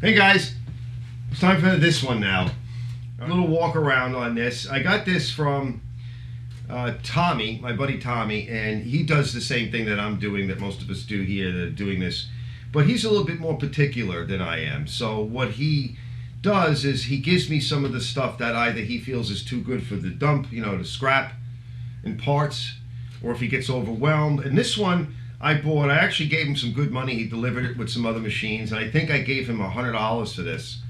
Hey guys, it's time for this one now. A little walk around on this. I got this from Tommy, my buddy Tommy, and he does the same thing that I'm doing, that most of us do here, that are doing this. But he's a little bit more particular than I am. So what he does is he gives me some of the stuff that either he feels is too good for the dump, you know, to scrap in parts, or if he gets overwhelmed. And this one I bought, I actually gave him some good money. He delivered it with some other machines, and I think I gave him $100 for this.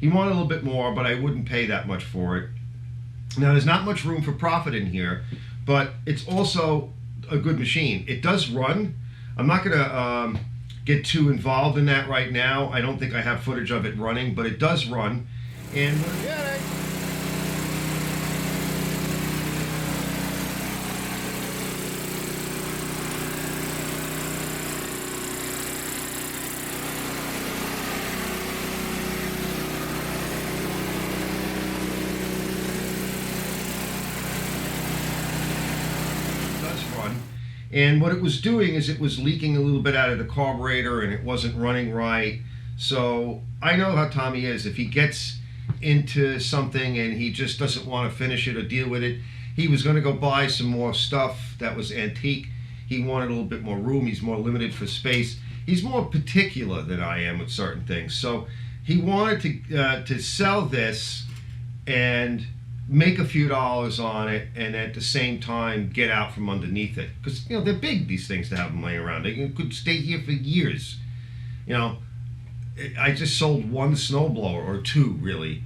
He wanted a little bit more, but I wouldn't pay that much for it. Now, there's not much room for profit in here, but it's also a good machine. It does run. I'm not going to get too involved in that right now. I don't think I have footage of it running, but it does run. And And what it was doing is it was leaking a little bit out of the carburetor, and it wasn't running right. So I know how Tommy is. If he gets into something and he just doesn't want to finish it or deal with it, he was going to go buy some more stuff that was antique. He wanted a little bit more room. He's more limited for space. He's more particular than I am with certain things. So he wanted to sell this and make a few dollars on it, and at the same time get out from underneath it, because you know they're big, these things, to have them laying around. They could stay here for years. You know, I just sold one snowblower, or two really,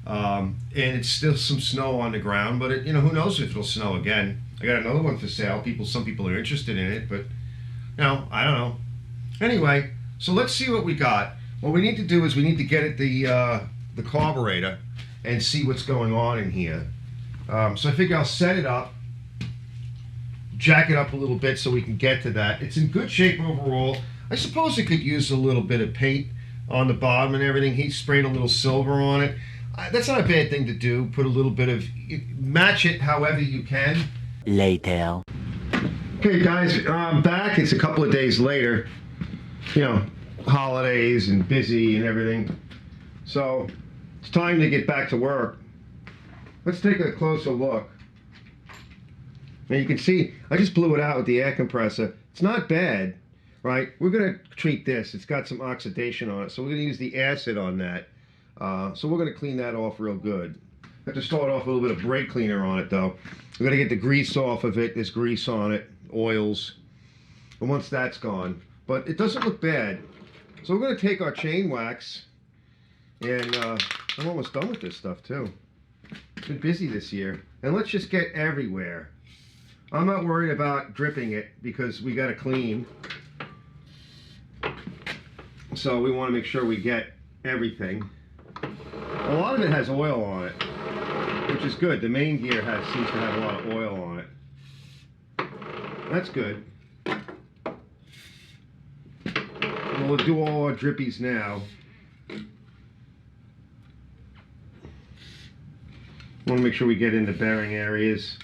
and it's still some snow on the ground, but it, you know, who knows if it'll snow again. I got another one for sale. Some people are interested in it, but you know, I don't know. Anyway, so let's see what we got. What we need to do is we need to get at the carburetor and see what's going on in here. So I figure I'll set it up, jack it up a little bit so we can get to that. It's in good shape overall. I suppose it could use a little bit of paint on the bottom and everything. He sprayed a little silver on it. That's not a bad thing to do. Put a little bit of, match it however you can. Later. Okay guys, I'm back. It's a couple of days later. You know, holidays and busy and everything. So it's time to get back to work. Let's take a closer look. Now you can see, I just blew it out with the air compressor. It's not bad, right? We're gonna treat this. It's got some oxidation on it, so we're gonna use the acid on that. So we're gonna clean that off real good. I have to start off with a little bit of brake cleaner on it though. We're gonna get the grease off of it. There's grease on it, oils. And once that's gone, but it doesn't look bad. So we're gonna take our chain wax, and I'm almost done with this stuff too. Been busy this year. And let's just get everywhere. I'm not worried about dripping it because we got to clean. So we want to make sure we get everything. A lot of it has oil on it, which is good. The main gear seems to have a lot of oil on it. That's good. And we'll do all our drippies now. Want to make sure we get in the bearing areas.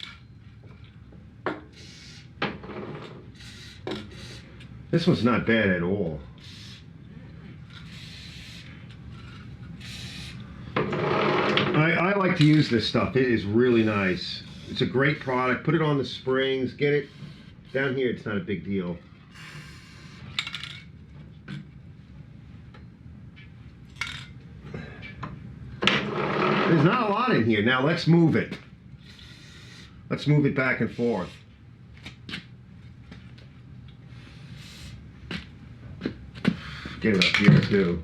This one's not bad at all. I like to use this stuff. It is really nice. It's a great product. Put it on the springs. Get it down here. It's not a big deal. There's not a lot in here. Now let's move it. Let's move it back and forth. Get it up here too.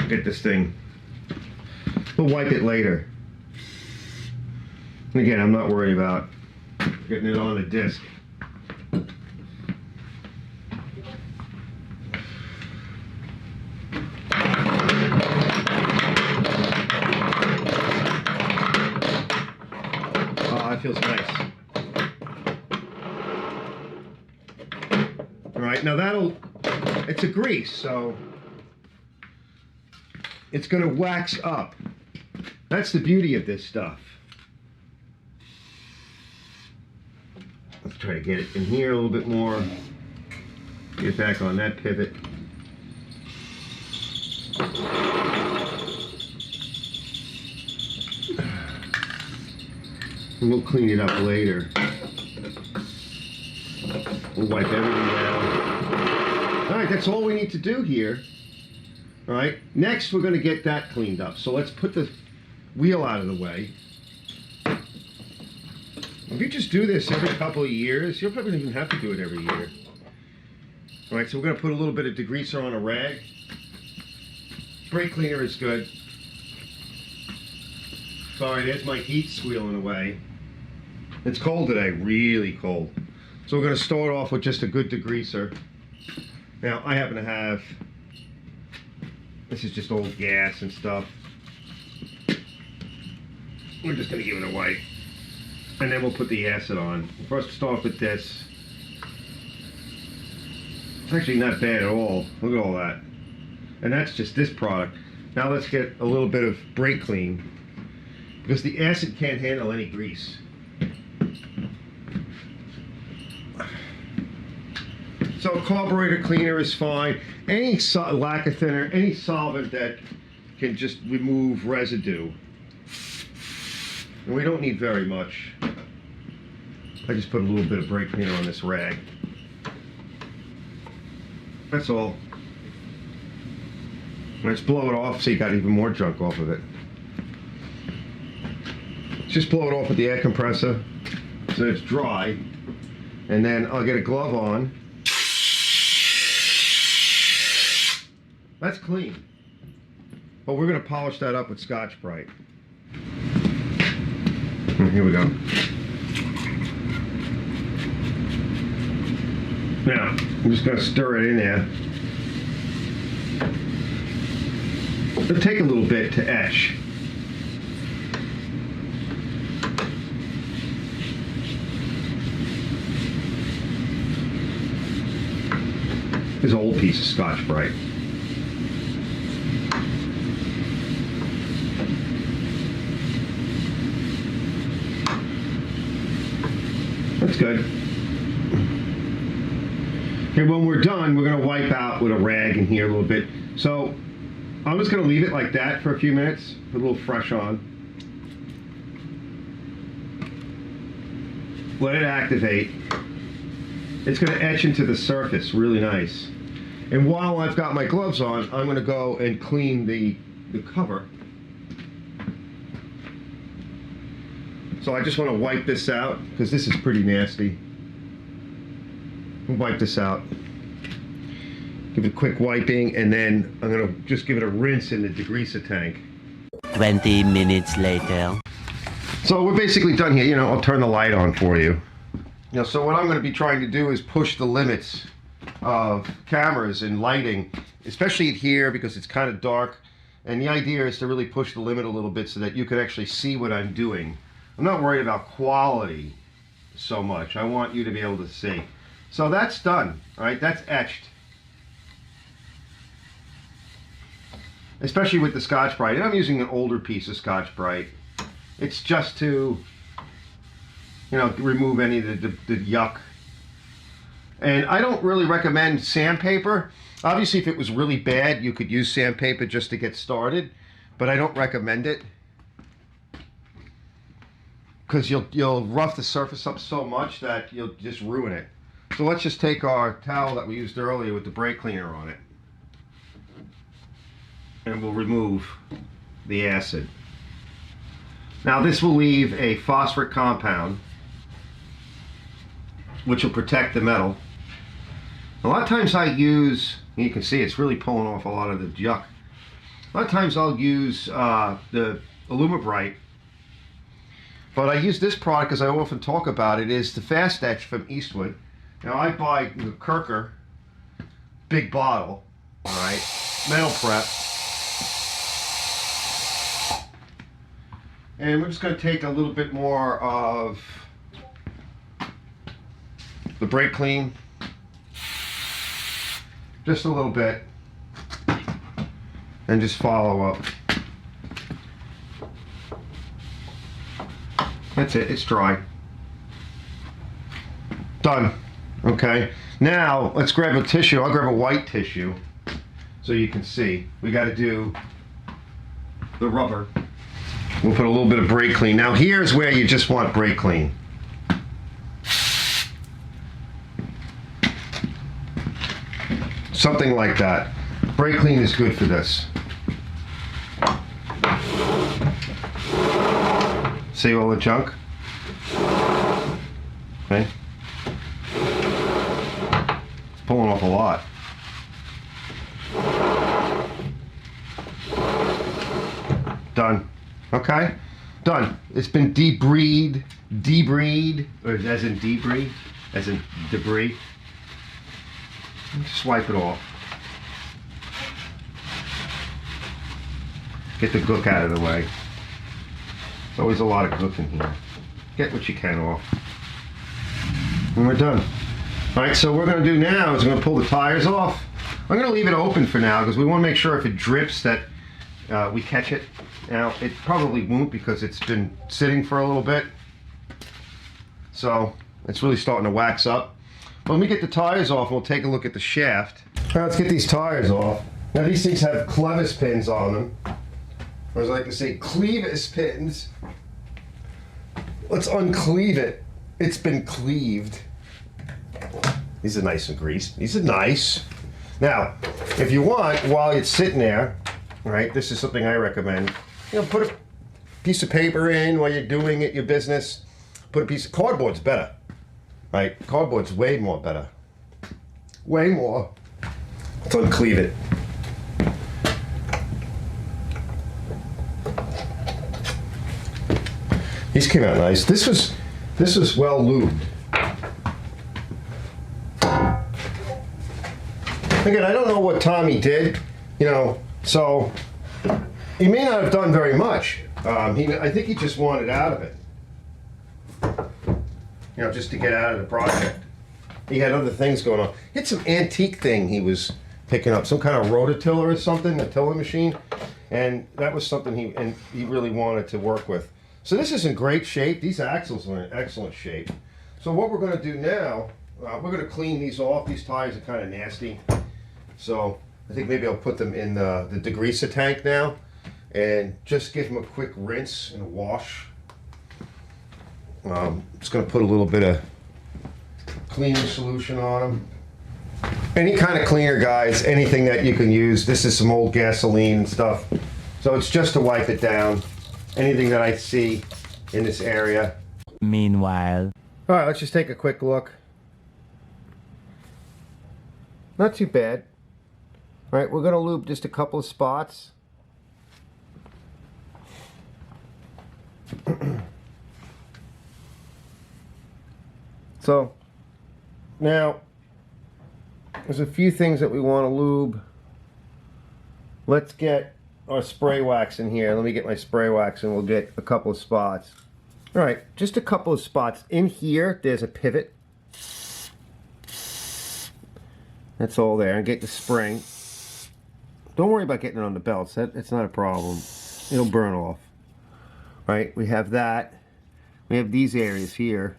Get this thing. We'll wipe it later. And again, I'm not worried about getting it on the disc. That feels nice. All right, now it's a grease, so it's going to wax up. That's the beauty of this stuff. Let's Try to get it in here a little bit more. Get back on that pivot. And we'll clean it up later. We'll wipe everything down. All right, that's all we need to do here. All right, next we're going to get that cleaned up. So let's put the wheel out of the way. If you just do this every couple of years, you'll probably even have to do it every year. All right, so we're going to put a little bit of degreaser on a rag. Brake cleaner is good. Sorry, there's my heat squealing away. It's cold today, really cold. So we're going to start off with just a good degreaser. Now, I happen to have, this is just old gas and stuff. We're just going to give it a wipe. And then we'll put the acid on. First, start with this. It's actually not bad at all. Look at all that. And that's just this product. Now let's get a little bit of brake clean, because the acid can't handle any grease. So carburetor cleaner is fine. Any lacquer thinner, any solvent that can just remove residue. And we don't need very much. I just put a little bit of brake cleaner on this rag. That's all. Let's blow it off so you got even more junk off of it. Just blow it off with the air compressor so it's dry. And then I'll get a glove on. That's clean. But we're going to polish that up with Scotch-Brite. Here we go. Now, I'm just going to stir it in there. It'll take a little bit to etch. This old piece of Scotch-Brite. That's good. Okay, when we're done, we're going to wipe out with a rag in here a little bit. So I'm just going to leave it like that for a few minutes, put a little fresh on. Let it activate. It's going to etch into the surface really nice. And while I've got my gloves on, I'm going to go and clean the cover. So I just want to wipe this out, because this is pretty nasty. We'll wipe this out. Give it a quick wiping, and then I'm going to just give it a rinse in the degreaser tank. 20 minutes later. So we're basically done here. You know, I'll turn the light on for you. You know, so what I'm going to be trying to do is push the limits of cameras and lighting, especially here because it's kind of dark. And the idea is to really push the limit a little bit so that you can actually see what I'm doing. I'm not worried about quality so much. I want you to be able to see. So that's done, all right? That's etched. Especially with the Scotch-Brite. And I'm using an older piece of Scotch-Brite. It's just to, you know, remove any of the yuck. And I don't really recommend sandpaper. Obviously, if it was really bad, you could use sandpaper just to get started. But I don't recommend it, because you'll rough the surface up so much that you'll just ruin it. So let's just take our towel that we used earlier with the brake cleaner on it, and we'll remove the acid. Now this will leave a phosphoric compound which will protect the metal. A lot of times I use, you can see it's really pulling off a lot of the yuck. A lot of times I'll use the Alumabrite. But I use this product because I often talk about it, is the Fast Etch from Eastwood. Now I buy the Kirker big bottle, all right, metal prep. And we're just going to take a little bit more of the brake clean, just a little bit, and just follow up. That's it, it's dry. Done. Okay. Now let's grab a tissue. I'll grab a white tissue so you can see. We got to do the rubber. We'll put a little bit of brake clean. Now here's where you just want brake clean. Something like that. Brake clean is good for this. See all the junk? Okay. It's pulling off a lot. Done. Okay? Done. It's been debris, or as in debris, as in debris. Just wipe it off. Get the gook out of the way. There's always a lot of gook in here. Get what you can off. And we're done. Alright, so what we're going to do now is I'm going to pull the tires off. I'm going to leave it open for now because we want to make sure if it drips that we catch it. Now, it probably won't because it's been sitting for a little bit. So, it's really starting to wax up. But let me get the tires off and we'll take a look at the shaft. Now, let's get these tires off. Now, these things have clevis pins on them. Or as I like to say, clevis pins. Let's uncleave it. It's been cleaved. These are nice and greased. These are nice. Now, if you want, while it's sitting there, right, this is something I recommend. You know, put a piece of paper in while you're doing it, your business. Put a piece of cardboard's better. Right? Cardboard's way more better. Way more. Let's uncleave it. These came out nice. This was well lubed. Again, I don't know what Tommy did, you know, so he may not have done very much. I think he just wanted out of it. You know, just to get out of the project. He had other things going on. He had some antique thing he was picking up, some kind of rototiller or something, a tiller machine, and that was something he really wanted to work with. So this is in great shape. These axles are in excellent shape. So what we're going to do now, we're going to clean these off. These tires are kind of nasty. So I think maybe I'll put them in the degreaser tank now and just give them a quick rinse and wash. Just going to put a little bit of cleaning solution on them. Any kind of cleaner, guys, anything that you can use. This is some old gasoline and stuff. So it's just to wipe it down. Anything that I see in this area. Meanwhile. All right, let's just take a quick look. Not too bad. All right, we're going to lube just a couple of spots. So, now, there's a few things that we want to lube. Let's get our spray wax in here. Let me get my spray wax and we'll get a couple of spots. All right, just a couple of spots. In here, there's a pivot. That's all there. And get the spring. Don't worry about getting it on the belts. That's not a problem. It'll burn off. Right, we have that. We have these areas here.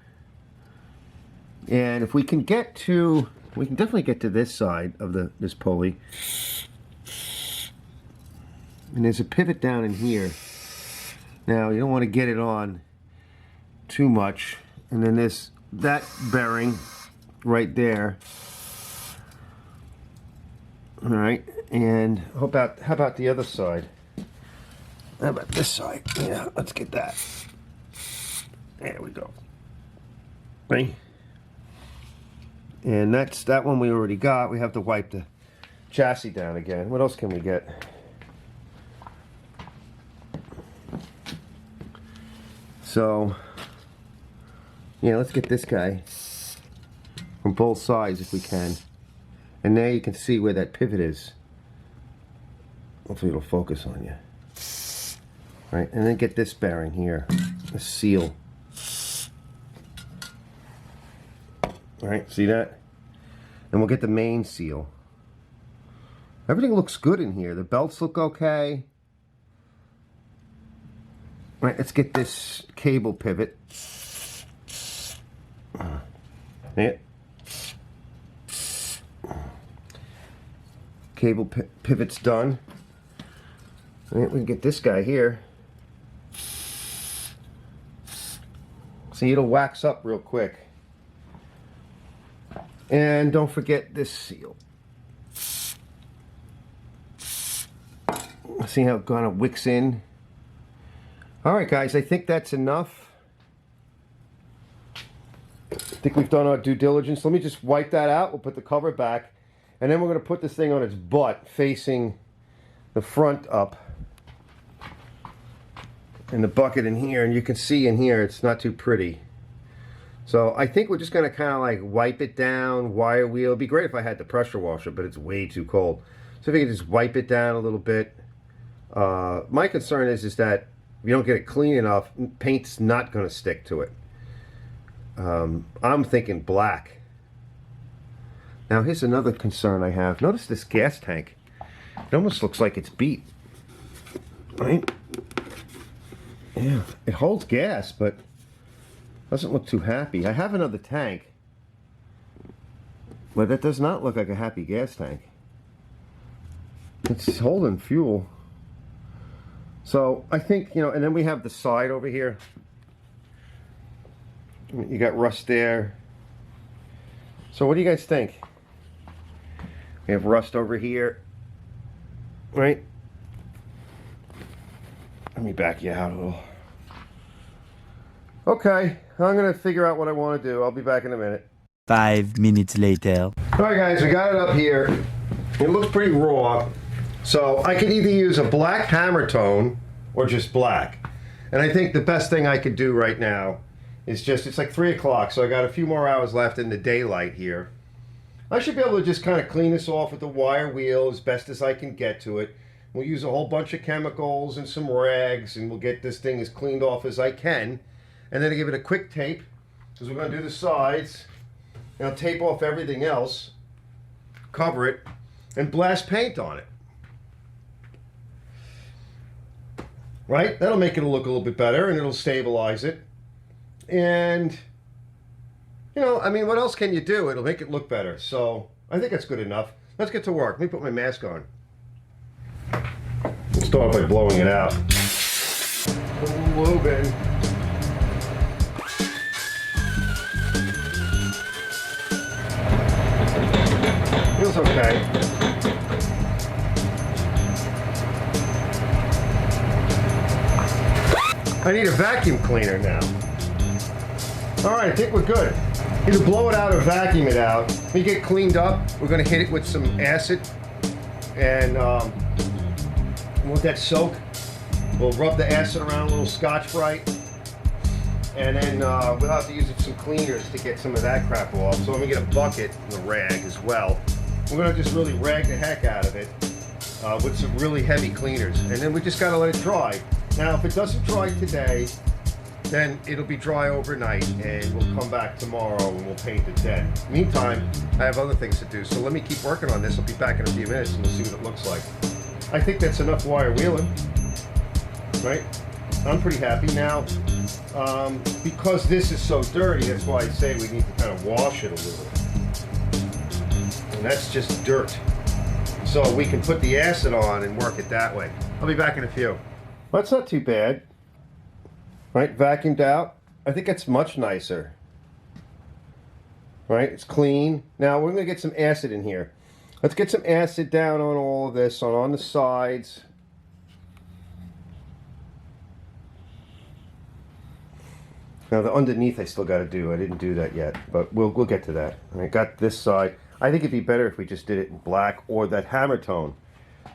And if we can get to, we can definitely get to this side of this pulley. And there's a pivot down in here. Now, you don't want to get it on too much. And then there's that bearing right there. All right, and how about the other side? How about this side? Yeah, let's get that. There we go. Right? And that's that one we already got. We have to wipe the chassis down again. What else can we get? So, yeah, let's get this guy from both sides if we can. And there you can see where that pivot is. Hopefully it'll focus on you. Right, and then get this bearing here, the seal. All right, see that? And we'll get the main seal. Everything looks good in here. The belts look okay. All right, let's get this cable pivot. Yeah. Cable pivot's done. Right, we can get this guy here. See, it'll wax up real quick. And don't forget this seal. See how it kind of wicks in? Alright guys, I think that's enough. I think we've done our due diligence. Let me just wipe that out. We'll put the cover back. And then we're going to put this thing on its butt, facing the front up. And the bucket in here, and you can see in here it's not too pretty. So I think we're just going to kind of like wipe it down, wire wheel. It'd be great if I had the pressure washer, but it's way too cold. So if you can just wipe it down a little bit. My concern is that if you don't get it clean enough, paint's not going to stick to it. I'm thinking black. Now here's another concern I have. Notice this gas tank. It almost looks like it's beat. Right? Yeah, it holds gas, but doesn't look too happy. I have another tank, but that does not look like a happy gas tank. It's holding fuel. So I think, you know, and then we have the side over here. You got rust there. So what do you guys think? We have rust over here, right? Let me back you out a little. Okay, I'm going to figure out what I want to do. I'll be back in a minute. 5 minutes later. Alright guys, we got it up here. It looks pretty raw. So I could either use a black hammer tone or just black. And I think the best thing I could do right now is just, it's like 3 o'clock, so I got a few more hours left in the daylight here. I should be able to just kind of clean this off with the wire wheel as best as I can get to it. We'll use a whole bunch of chemicals and some rags, and we'll get this thing as cleaned off as I can. And then I give it a quick tape, because we're going to do the sides. And I'll tape off everything else, cover it, and blast paint on it. Right? That'll make it look a little bit better, and it'll stabilize it. And, you know, I mean, what else can you do? It'll make it look better. So I think that's good enough. Let's get to work. Let me put my mask on. Start by blowing it out. Lube in. Feels okay. I need a vacuum cleaner now. Alright, I think we're good. Either blow it out or vacuum it out. When you get cleaned up, we're going to hit it with some acid. And let that soak. We'll rub the acid around a little Scotch-Brite. And then we'll have to use some cleaners to get some of that crap off. So I'm going to get a bucket and a rag as well. We're going to just really rag the heck out of it with some really heavy cleaners. And then we just got to let it dry. Now, if it doesn't dry today, then it'll be dry overnight, and we'll come back tomorrow and we'll paint it then. Meantime, I have other things to do, so let me keep working on this. I'll be back in a few minutes and we'll see what it looks like. I think that's enough wire wheeling, right? I'm pretty happy now. Because this is so dirty, that's why I say we need to kind of wash it a little. And that's just dirt. So we can put the acid on and work it that way. I'll be back in a few. Well, that's not too bad. Right, vacuumed out. I think that's much nicer. Right, it's clean. Now we're going to get some acid in here. Let's get some acid down on all of this, on the sides. Now the underneath I still got to do. I didn't do that yet, but we'll get to that. I got this side. I think it'd be better if we just did it in black or that hammer tone.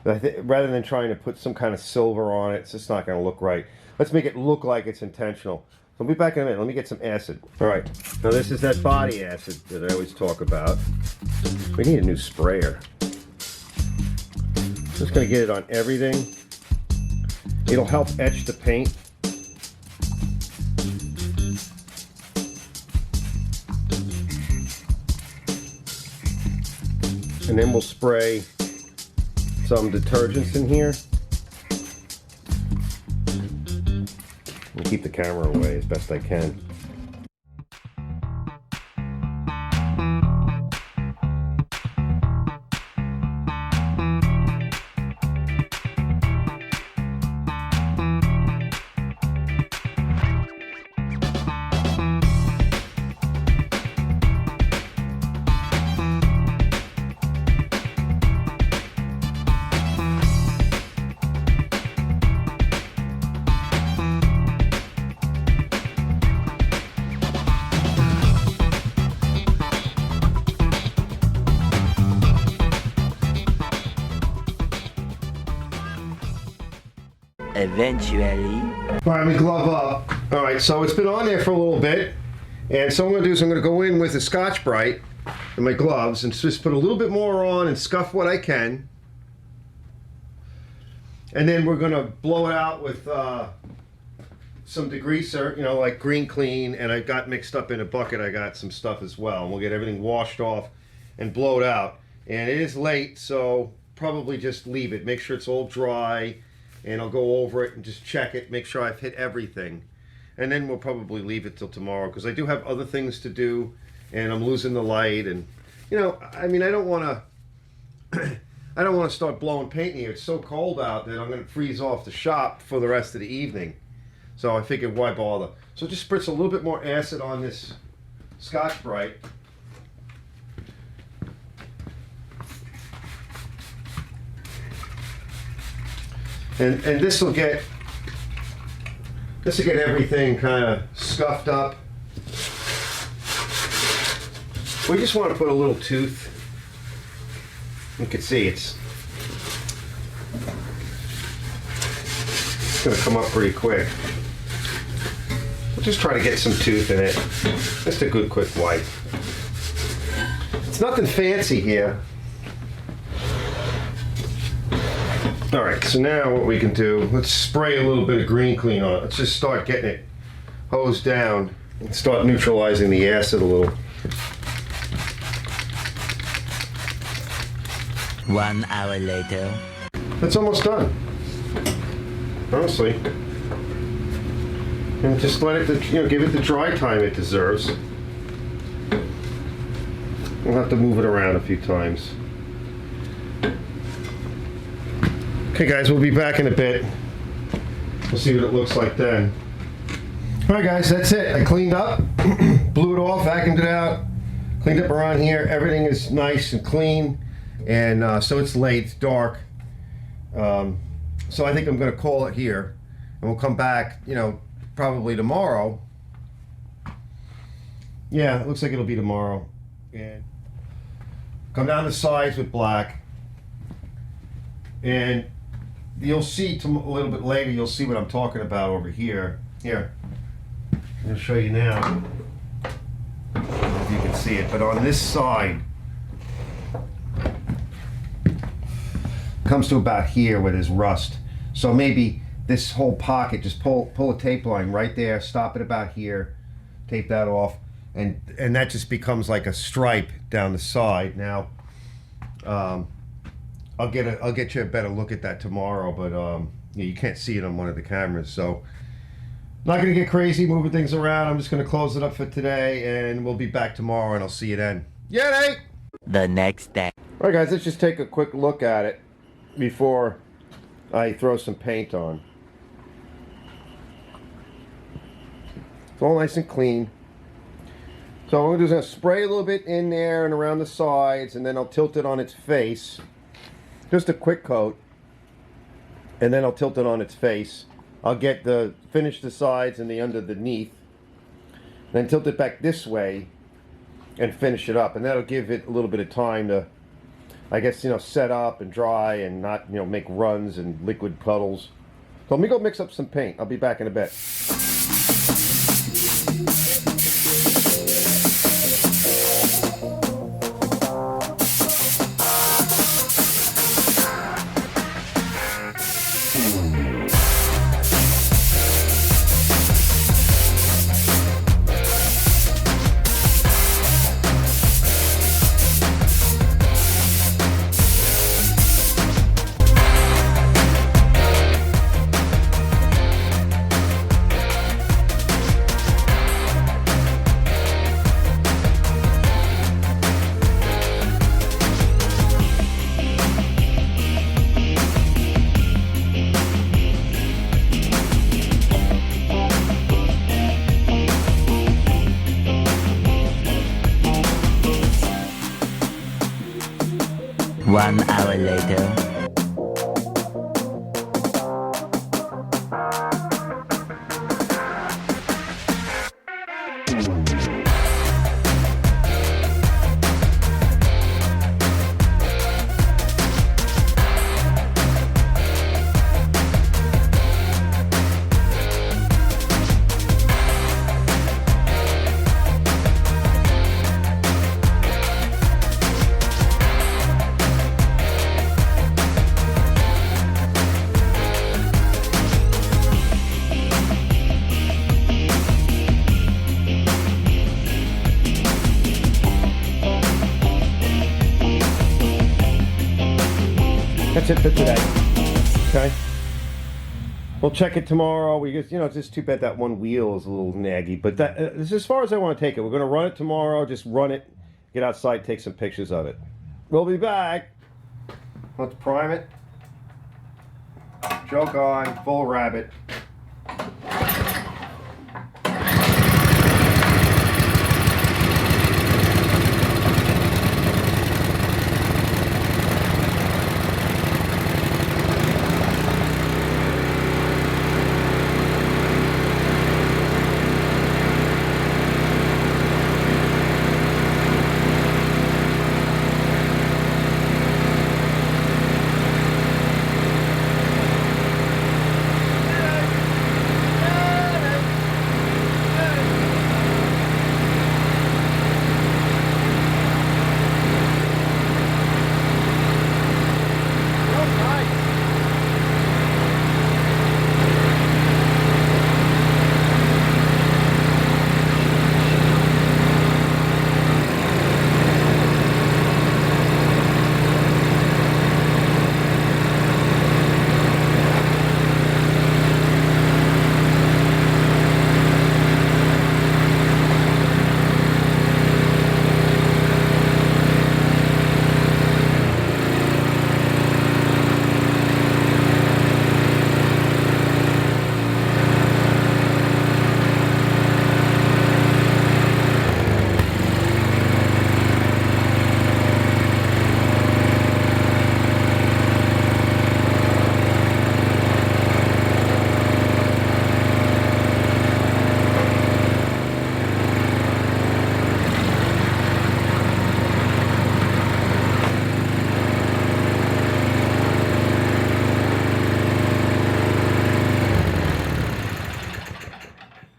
Rather than trying to put some kind of silver on it, it's just not going to look right. Let's make it look like it's intentional. I'll be back in a minute. Let me get some acid. All right. Now this is that body acid that I always talk about. We need a new sprayer. Just going to get it on everything. It'll help etch the paint. And then we'll spray some detergents in here. And keep the camera away as best I can. Eventually. All right, let me glove up. All right, so it's been on there for a little bit. And so what I'm gonna do is I'm gonna go in with a Scotch-Brite and my gloves and just put a little bit more on and scuff what I can. And then we're gonna blow it out with some degreaser, you know, like Green Clean, and I got mixed up in a bucket, I got some stuff as well. And we'll get everything washed off and blow it out. And it is late, so probably just leave it. Make sure it's all dry, and I'll go over it and just check it, make sure I've hit everything. And then we'll probably leave it till tomorrow, because I do have other things to do, and I'm losing the light, and, you know, I mean, I don't want to I don't want to start blowing paint here. It's so cold out that I'm going to freeze off the shop for the rest of the evening. So I figured, why bother? So just spritz a little bit more acid on this Scotch-Brite. And this will get everything kind of scuffed up. We just want to put a little tooth. You can see it's going to come up pretty quick. We'll just try to get some tooth in it. Just a good quick wipe. It's nothing fancy here. All right, so now what we can do, let's spray a little bit of Green Clean on it. Let's just start getting it hosed down and start neutralizing the acid a little. 1 hour later. That's almost done, honestly. And just let it, you know, give it the dry time it deserves. We'll have to move it around a few times. Okay guys, we'll be back in a bit. We'll see what it looks like then. Alright guys, that's it. I cleaned up, blew it off, vacuumed it out, cleaned up around here. Everything is nice and clean. And so it's late, it's dark. So I think I'm gonna call it here. And we'll come back, you know, probably tomorrow. Yeah, it looks like it'll be tomorrow. And come down the sides with black. And you'll see a little bit later, you'll see what I'm talking about over here. Here, I'm gonna show you now. I don't know if you can see it, but on this side, comes to about here where there's rust. So maybe this whole pocket, just pull a tape line right there, stop it about here, tape that off, and that just becomes like a stripe down the side. Now, I'll get you a better look at that tomorrow, but yeah, you can't see it on one of the cameras, so not gonna get crazy moving things around. I'm just gonna close it up for today, and we'll be back tomorrow, and I'll see you then. Yay! The next day. All right, guys, let's just take a quick look at it before I throw some paint on. It's all nice and clean. So what I'm gonna do is spray a little bit in there and around the sides, and then I'll tilt it on its face. Just a quick coat, and then I'll tilt it on its face. I'll finish the sides and the underneath, then tilt it back this way and finish it up, and that'll give it a little bit of time to, I guess, you know, set up and dry and not, you know, make runs and liquid puddles. So let me go mix up some paint. I'll be back in a bit. One hour later. That's it for today. Okay. We'll check it tomorrow. We just, it's just too bad that one wheel is a little naggy. But that this is as far as I want to take it. We're going to run it tomorrow. Just run it, get outside, take some pictures of it. We'll be back. Let's prime it. Choke on, full rabbit.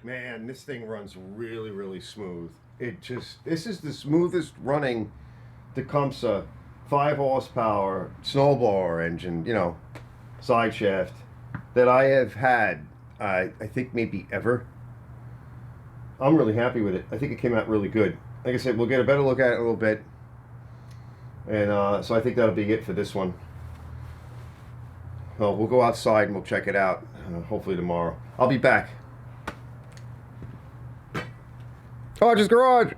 Man, this thing runs really, really smooth. This is the smoothest running Tecumseh 5 horsepower snowblower engine, side shaft that I have had, I think maybe ever. I'm really happy with it. I think it came out really good. Like I said, we'll get a better look at it in a little bit. And so I think that'll be it for this one. Well, we'll go outside and we'll check it out, hopefully tomorrow. I'll be back. Hodge's Garage.